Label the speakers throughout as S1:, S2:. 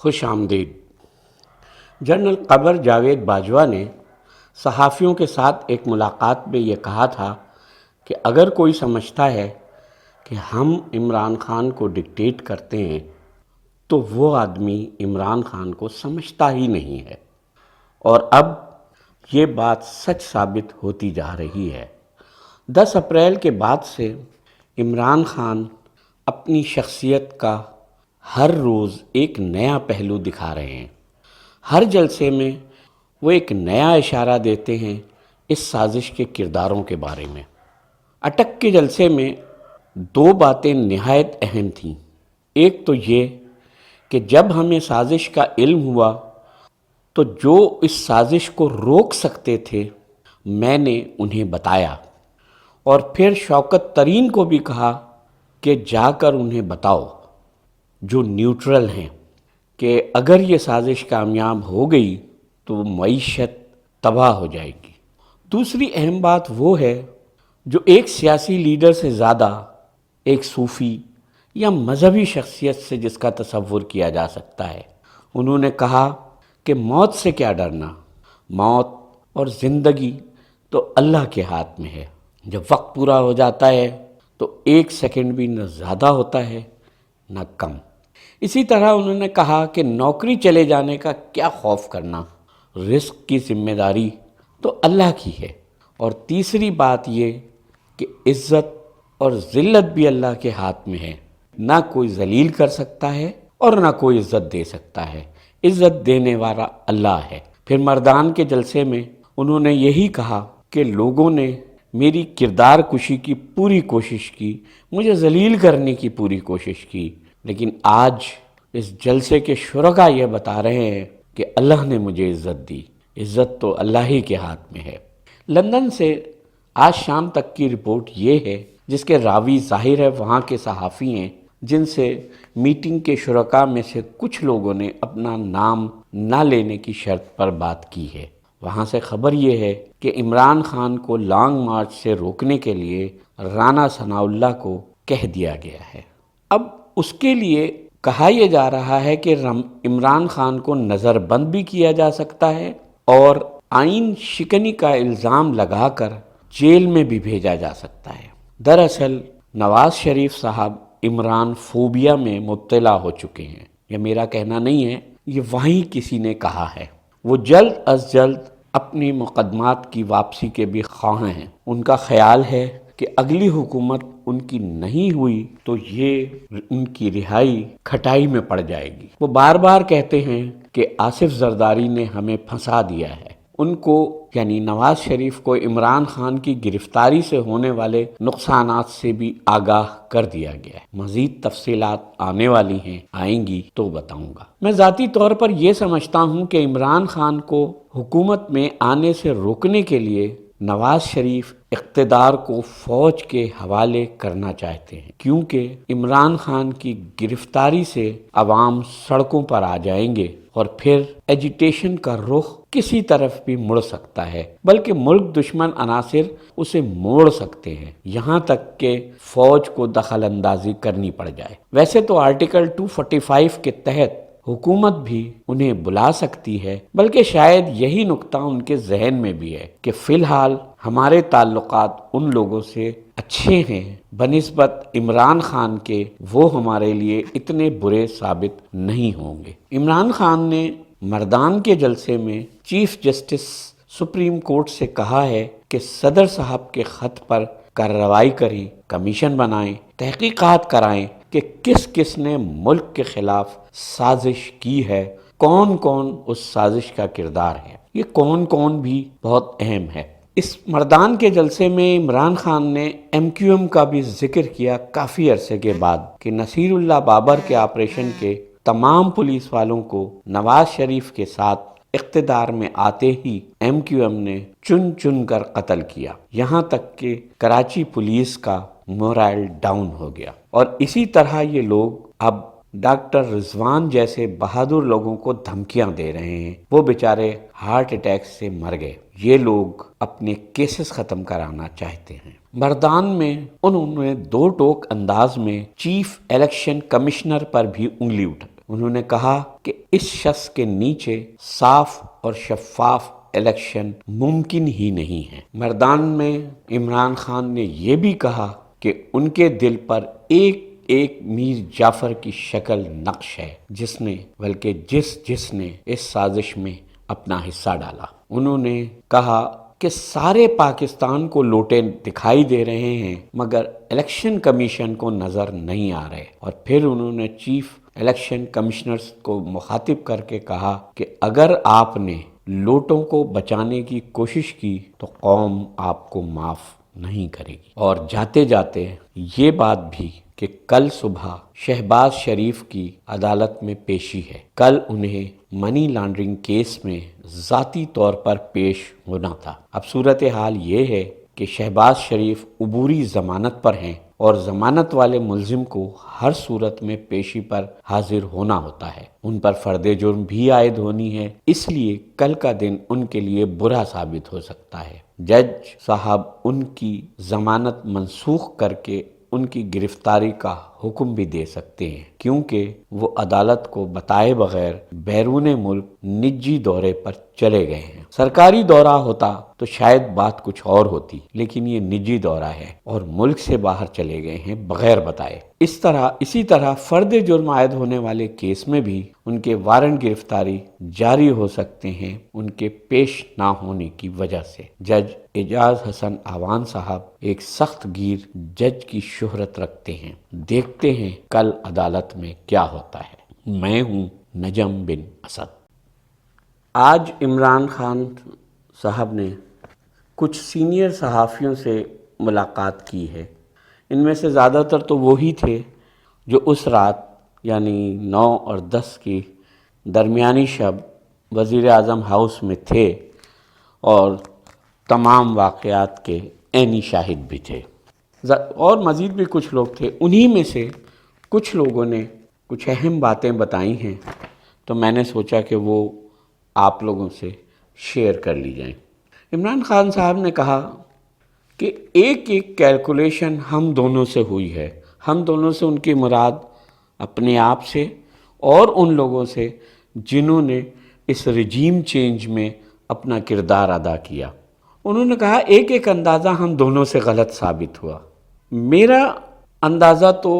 S1: خوش آمدید۔ جنرل قمر جاوید باجوہ نے صحافیوں کے ساتھ ایک ملاقات میں یہ کہا تھا کہ اگر کوئی سمجھتا ہے کہ ہم عمران خان کو ڈکٹیٹ کرتے ہیں تو وہ آدمی عمران خان کو سمجھتا ہی نہیں ہے، اور اب یہ بات سچ ثابت ہوتی جا رہی ہے۔ 10 اپریل کے بعد سے عمران خان اپنی شخصیت کا ہر روز ایک نیا پہلو دکھا رہے ہیں۔ ہر جلسے میں وہ ایک نیا اشارہ دیتے ہیں اس سازش کے کرداروں کے بارے میں۔ اٹک کے جلسے میں 2 باتیں نہایت اہم تھیں۔ ایک تو یہ کہ جب ہمیں سازش کا علم ہوا تو جو اس سازش کو روک سکتے تھے میں نے انہیں بتایا، اور پھر شوکت ترین کو بھی کہا کہ جا کر انہیں بتاؤ جو نیوٹرل ہیں کہ اگر یہ سازش کامیاب ہو گئی تو معیشت تباہ ہو جائے گی۔ دوسری اہم بات وہ ہے جو ایک سیاسی لیڈر سے زیادہ ایک صوفی یا مذہبی شخصیت سے جس کا تصور کیا جا سکتا ہے۔ انہوں نے کہا کہ موت سے کیا ڈرنا، موت اور زندگی تو اللہ کے ہاتھ میں ہے۔ جب وقت پورا ہو جاتا ہے تو 1 سیکنڈ بھی نہ زیادہ ہوتا ہے نہ کم۔ اسی طرح انہوں نے کہا کہ نوکری چلے جانے کا کیا خوف کرنا، رزق کی ذمہ داری تو اللہ کی ہے۔ اور تیسری بات یہ کہ عزت اور ذلت بھی اللہ کے ہاتھ میں ہے، نہ کوئی ذلیل کر سکتا ہے اور نہ کوئی عزت دے سکتا ہے، عزت دینے والا اللہ ہے۔ پھر مردان کے جلسے میں انہوں نے یہی کہا کہ لوگوں نے میری کردار کشی کی پوری کوشش کی، مجھے ذلیل کرنے کی پوری کوشش کی، لیکن آج اس جلسے کے شرکاء یہ بتا رہے ہیں کہ اللہ نے مجھے عزت دی، عزت تو اللہ ہی کے ہاتھ میں ہے۔ لندن سے آج شام تک کی رپورٹ یہ ہے، جس کے راوی ظاہر ہے وہاں کے صحافی ہیں، جن سے میٹنگ کے شرکاء میں سے کچھ لوگوں نے اپنا نام نہ لینے کی شرط پر بات کی ہے۔ وہاں سے خبر یہ ہے کہ عمران خان کو لانگ مارچ سے روکنے کے لیے رانا ثناء اللہ کو کہہ دیا گیا ہے۔ اب اس کے لیے کہا یہ جا رہا ہے کہ عمران خان کو نظر بند بھی کیا جا سکتا ہے اور آئین شکنی کا الزام لگا کر جیل میں بھی بھیجا جا سکتا ہے۔ دراصل نواز شریف صاحب عمران فوبیا میں مبتلا ہو چکے ہیں۔ یہ میرا کہنا نہیں ہے، یہ وہیں کسی نے کہا ہے۔ وہ جلد از جلد اپنی مقدمات کی واپسی کے بھی خواہاں ہیں۔ ان کا خیال ہے کہ اگلی حکومت ان کی نہیں ہوئی تو یہ ان کی رہائی کھٹائی میں پڑ جائے گی۔ وہ بار بار کہتے ہیں کہ آصف زرداری نے ہمیں پھنسا دیا ہے۔ ان کو یعنی نواز شریف کو عمران خان کی گرفتاری سے ہونے والے نقصانات سے بھی آگاہ کر دیا گیا ہے۔ مزید تفصیلات آنے والی ہیں، آئیں گی تو بتاؤں گا۔ میں ذاتی طور پر یہ سمجھتا ہوں کہ عمران خان کو حکومت میں آنے سے روکنے کے لیے نواز شریف اقتدار کو فوج کے حوالے کرنا چاہتے ہیں، کیونکہ عمران خان کی گرفتاری سے عوام سڑکوں پر آ جائیں گے اور پھر ایجیٹیشن کا رخ کسی طرف بھی مڑ سکتا ہے، بلکہ ملک دشمن عناصر اسے موڑ سکتے ہیں، یہاں تک کہ فوج کو دخل اندازی کرنی پڑ جائے۔ ویسے تو آرٹیکل 245 کے تحت حکومت بھی انہیں بلا سکتی ہے، بلکہ شاید یہی نکتہ ان کے ذہن میں بھی ہے کہ فی الحال ہمارے تعلقات ان لوگوں سے اچھے ہیں بنسبت عمران خان کے، وہ ہمارے لیے اتنے برے ثابت نہیں ہوں گے۔ عمران خان نے مردان کے جلسے میں چیف جسٹس سپریم کورٹ سے کہا ہے کہ صدر صاحب کے خط پر کارروائی کریں، کمیشن بنائیں، تحقیقات کرائیں کہ کس کس نے ملک کے خلاف سازش کی ہے، کون کون اس سازش کا کردار ہے۔ یہ کون کون بھی بہت اہم ہے۔ اس مردان کے جلسے میں عمران خان نے ایم کیو ایم کا بھی ذکر کیا کافی عرصے کے بعد کہ نصیر اللہ بابر کے آپریشن کے تمام پولیس والوں کو نواز شریف کے ساتھ اقتدار میں آتے ہی ایم کیو ایم نے چن چن کر قتل کیا، یہاں تک کہ کراچی پولیس کا مورائل ڈاؤن ہو گیا۔ اور اسی طرح یہ لوگ اب ڈاکٹر رضوان جیسے بہادر لوگوں کو دھمکیاں دے رہے ہیں، وہ بیچارے ہارٹ اٹیک سے مر گئے۔ یہ لوگ اپنے کیسز ختم کرانا چاہتے ہیں۔ مردان میں انہوں نے 2 ٹوک انداز میں چیف الیکشن کمشنر پر بھی انگلی انہوں نے کہا کہ اس شخص کے نیچے صاف اور شفاف الیکشن ممکن ہی نہیں ہے۔ میدان میں عمران خان نے یہ بھی کہا کہ ان کے دل پر ایک میر جعفر کی شکل نقش ہے، جس نے اس سازش میں اپنا حصہ ڈالا۔ انہوں نے کہا کہ سارے پاکستان کو لوٹے دکھائی دے رہے ہیں مگر الیکشن کمیشن کو نظر نہیں آ رہے، اور پھر انہوں نے چیف الیکشن کمشنرز کو مخاطب کر کے کہا کہ اگر آپ نے لوٹوں کو بچانے کی کوشش کی تو قوم آپ کو معاف نہیں کرے گی۔ اور جاتے جاتے یہ بات بھی کہ کل صبح شہباز شریف کی عدالت میں پیشی ہے، کل انہیں منی لانڈرنگ کیس میں ذاتی طور پر پیش ہونا تھا۔ اب صورتحال یہ ہے کہ شہباز شریف عبوری ضمانت پر ہیں اور ضمانت والے ملزم کو ہر صورت میں پیشی پر حاضر ہونا ہوتا ہے، ان پر فرد جرم بھی عائد ہونی ہے، اس لیے کل کا دن ان کے لیے برا ثابت ہو سکتا ہے۔ جج صاحب ان کی ضمانت منسوخ کر کے ان کی گرفتاری کا حکم بھی دے سکتے ہیں، کیونکہ وہ عدالت کو بتائے بغیر بیرون ملک نجی دورے پر چلے گئے ہیں۔ سرکاری دورہ ہوتا تو شاید بات کچھ اور ہوتی، لیکن یہ نجی دورہ ہے اور ملک سے باہر چلے گئے ہیں بغیر بتائے۔ اسی طرح فرد جرم عائد ہونے والے کیس میں بھی ان کے وارنٹ گرفتاری جاری ہو سکتے ہیں ان کے پیش نہ ہونے کی وجہ سے۔ جج اعجاز حسن اعوان صاحب ایک سخت گیر جج کی شہرت رکھتے ہیں۔ دیکھتے ہیں کل عدالت میں کیا ہوتا ہے۔ میں ہوں نجم بن اسد۔ آج عمران خان صاحب نے کچھ سینئر صحافیوں سے ملاقات کی ہے۔ ان میں سے زیادہ تر تو وہی تھے جو اس رات یعنی 9 اور 10 کی درمیانی شب وزیر اعظم ہاؤس میں تھے اور تمام واقعات کے عینی شاہد بھی تھے، اور مزید بھی کچھ لوگ تھے۔ انہی میں سے کچھ لوگوں نے کچھ اہم باتیں بتائی ہیں، تو میں نے سوچا کہ وہ آپ لوگوں سے شیئر کر لی جائیں۔ عمران خان صاحب نے کہا کہ ایک کیلکولیشن ہم دونوں سے ہوئی ہے، ہم دونوں سے ان کی مراد اپنے آپ سے اور ان لوگوں سے جنہوں نے اس رجیم چینج میں اپنا کردار ادا کیا۔ انہوں نے کہا ایک اندازہ ہم دونوں سے غلط ثابت ہوا۔ میرا اندازہ تو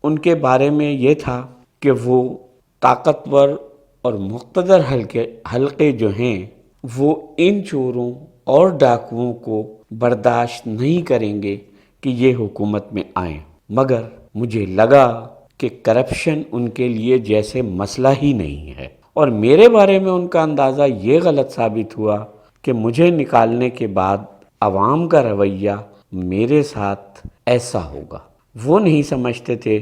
S1: ان کے بارے میں یہ تھا کہ وہ طاقتور اور مقتدر حلقے جو ہیں وہ ان چوروں اور ڈاکوؤں کو برداشت نہیں کریں گے کہ یہ حکومت میں آئیں، مگر مجھے لگا کہ کرپشن ان کے لیے جیسے مسئلہ ہی نہیں ہے، اور میرے بارے میں ان کا اندازہ یہ غلط ثابت ہوا کہ مجھے نکالنے کے بعد عوام کا رویہ میرے ساتھ ایسا ہوگا۔ وہ نہیں سمجھتے تھے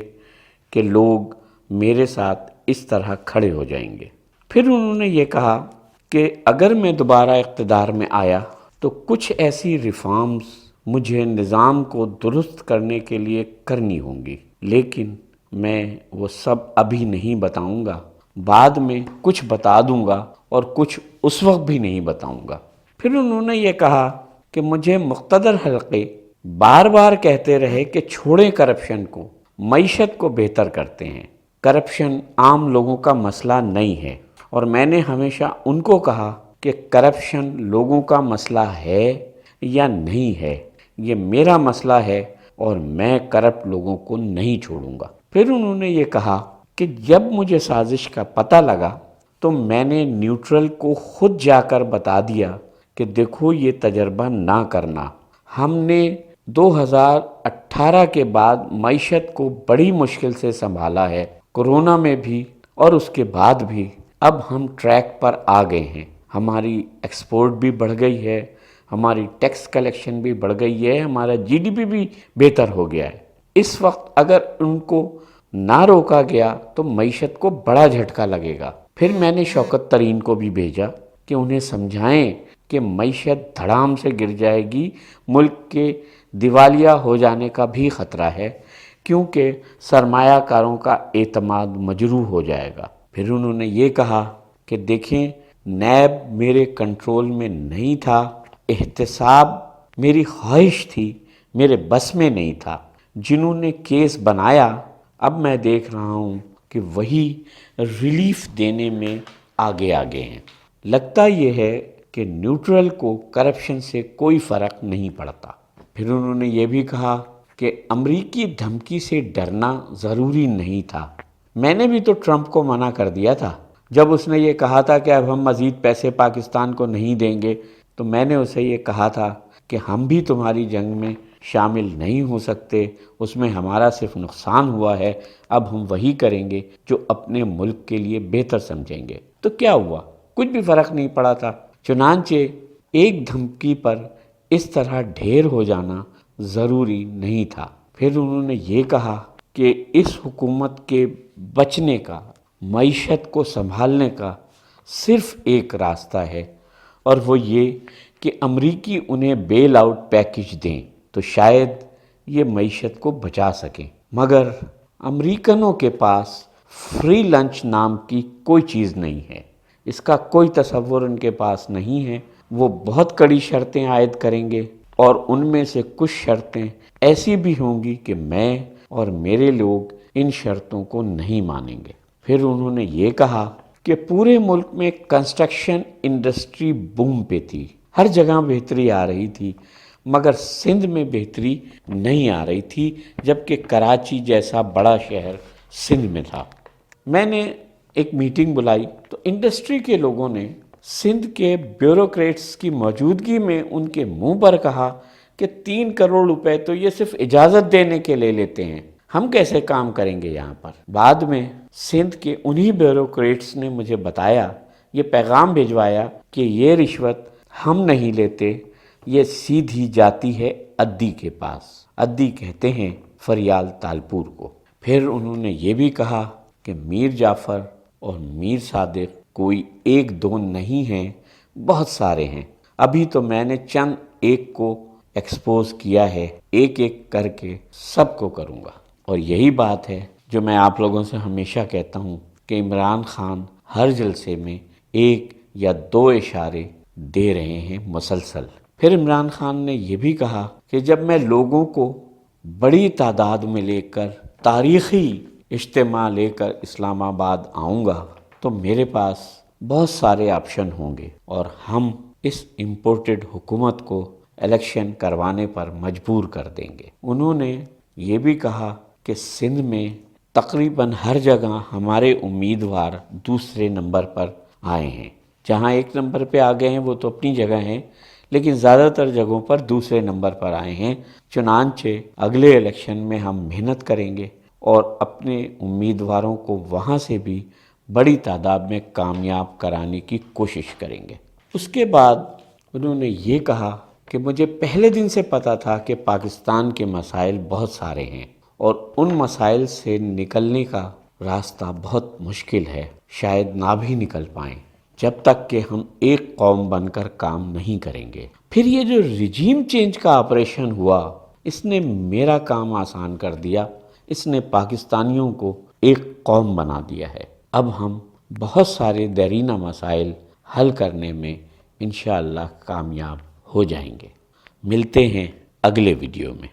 S1: کہ لوگ میرے ساتھ اس طرح کھڑے ہو جائیں گے۔ پھر انہوں نے یہ کہا کہ اگر میں دوبارہ اقتدار میں آیا تو کچھ ایسی ریفارمز مجھے نظام کو درست کرنے کے لیے کرنی ہوں گی، لیکن میں وہ سب ابھی نہیں بتاؤں گا، بعد میں کچھ بتا دوں گا اور کچھ اس وقت بھی نہیں بتاؤں گا۔ پھر انہوں نے یہ کہا کہ مجھے مقتدر حلقے بار بار کہتے رہے کہ چھوڑیں کرپشن کو، معیشت کو بہتر کرتے ہیں، کرپشن عام لوگوں کا مسئلہ نہیں ہے، اور میں نے ہمیشہ ان کو کہا کہ کرپشن لوگوں کا مسئلہ ہے یا نہیں ہے، یہ میرا مسئلہ ہے اور میں کرپٹ لوگوں کو نہیں چھوڑوں گا۔ پھر انہوں نے یہ کہا کہ جب مجھے سازش کا پتہ لگا تو میں نے نیوٹرل کو خود جا کر بتا دیا کہ دیکھو یہ تجربہ نہ کرنا، ہم نے 2018 کے بعد معیشت کو بڑی مشکل سے سنبھالا ہے، کورونا میں بھی اور اس کے بعد بھی، اب ہم ٹریک پر آ گئے ہیں، ہماری ایکسپورٹ بھی بڑھ گئی ہے، ہماری ٹیکس کلیکشن بھی بڑھ گئی ہے، ہمارا GDP بھی بہتر ہو گیا ہے۔ اس وقت اگر ان کو نہ روکا گیا تو معیشت کو بڑا جھٹکا لگے گا۔ پھر میں نے شوکت ترین کو بھی بھیجا کہ انہیں سمجھائیں کہ معیشت دھڑام سے گر جائے گی، ملک کے دیوالیہ ہو جانے کا بھی خطرہ ہے، کیونکہ سرمایہ کاروں کا اعتماد مجروح ہو جائے گا۔ پھر انہوں نے یہ کہا کہ دیکھیں نیب میرے کنٹرول میں نہیں تھا، احتساب میری خواہش تھی، میرے بس میں نہیں تھا، جنہوں نے کیس بنایا اب میں دیکھ رہا ہوں کہ وہی ریلیف دینے میں آگے ہیں۔ لگتا یہ ہے کہ نیوٹرل کو کرپشن سے کوئی فرق نہیں پڑتا۔ پھر انہوں نے یہ بھی کہا کہ امریکی دھمکی سے ڈرنا ضروری نہیں تھا۔ میں نے بھی تو ٹرمپ کو منع کر دیا تھا جب اس نے یہ کہا تھا کہ اب ہم مزید پیسے پاکستان کو نہیں دیں گے، تو میں نے اسے یہ کہا تھا کہ ہم بھی تمہاری جنگ میں شامل نہیں ہو سکتے، اس میں ہمارا صرف نقصان ہوا ہے، اب ہم وہی کریں گے جو اپنے ملک کے لیے بہتر سمجھیں گے۔ تو کیا ہوا؟ کچھ بھی فرق نہیں پڑا تھا۔ چنانچہ ایک دھمکی پر اس طرح ڈھیر ہو جانا ضروری نہیں تھا۔ پھر انہوں نے یہ کہا کہ اس حکومت کے بچنے کا، معیشت کو سنبھالنے کا صرف ایک راستہ ہے، اور وہ یہ کہ امریکی انہیں بیل آؤٹ پیکج دیں تو شاید یہ معیشت کو بچا سکیں۔ مگر امریکنوں کے پاس فری لنچ نام کی کوئی چیز نہیں ہے، اس کا کوئی تصور ان کے پاس نہیں ہے۔ وہ بہت کڑی شرطیں عائد کریں گے، اور ان میں سے کچھ شرطیں ایسی بھی ہوں گی کہ میں اور میرے لوگ ان شرطوں کو نہیں مانیں گے۔ پھر انہوں نے یہ کہا کہ پورے ملک میں کنسٹرکشن انڈسٹری بوم پہ تھی، ہر جگہ بہتری آ رہی تھی، مگر سندھ میں بہتری نہیں آ رہی تھی، جبکہ کراچی جیسا بڑا شہر سندھ میں تھا۔ میں نے ایک میٹنگ بلائی تو انڈسٹری کے لوگوں نے سندھ کے بیوروکریٹس کی موجودگی میں ان کے منہ پر کہا کہ 3 کروڑ روپے تو یہ صرف اجازت دینے کے لے لیتے ہیں، ہم کیسے کام کریں گے یہاں پر۔ بعد میں سندھ کے انہی بیوروکریٹس نے مجھے بتایا، یہ پیغام بھیجوایا کہ یہ رشوت ہم نہیں لیتے، یہ سیدھی جاتی ہے ادی کے پاس۔ ادی کہتے ہیں فریال تالپور کو۔ پھر انہوں نے یہ بھی کہا کہ میر جعفر اور میر صادق کوئی 1-2 نہیں ہیں، بہت سارے ہیں۔ ابھی تو میں نے چند ایک کو ایکسپوز کیا ہے، ایک ایک کر کے سب کو کروں گا۔ اور یہی بات ہے جو میں آپ لوگوں سے ہمیشہ کہتا ہوں کہ عمران خان ہر جلسے میں 1 یا 2 اشارے دے رہے ہیں مسلسل۔ پھر عمران خان نے یہ بھی کہا کہ جب میں لوگوں کو بڑی تعداد میں لے کر تاریخی اجتماع لے کر اسلام آباد آؤں گا تو میرے پاس بہت سارے آپشن ہوں گے، اور ہم اس امپورٹڈ حکومت کو الیکشن کروانے پر مجبور کر دیں گے۔ انہوں نے یہ بھی کہا کہ سندھ میں تقریباً ہر جگہ ہمارے امیدوار دوسرے نمبر پر آئے ہیں، جہاں 1 نمبر پہ آ گئے ہیں وہ تو اپنی جگہ ہیں، لیکن زیادہ تر جگہوں پر دوسرے نمبر پر آئے ہیں۔ چنانچہ اگلے الیکشن میں ہم محنت کریں گے اور اپنے امیدواروں کو وہاں سے بھی بڑی تعداد میں کامیاب کرانے کی کوشش کریں گے۔ اس کے بعد انہوں نے یہ کہا کہ مجھے پہلے دن سے پتا تھا کہ پاکستان کے مسائل بہت سارے ہیں، اور ان مسائل سے نکلنے کا راستہ بہت مشکل ہے، شاید نہ بھی نکل پائیں جب تک کہ ہم ایک قوم بن کر کام نہیں کریں گے۔ پھر یہ جو رجیم چینج کا آپریشن ہوا، اس نے میرا کام آسان کر دیا، اس نے پاکستانیوں کو ایک قوم بنا دیا ہے۔ اب ہم بہت سارے دیرینہ مسائل حل کرنے میں انشاءاللہ کامیاب ہو جائیں گے۔ ملتے ہیں اگلے ویڈیو میں۔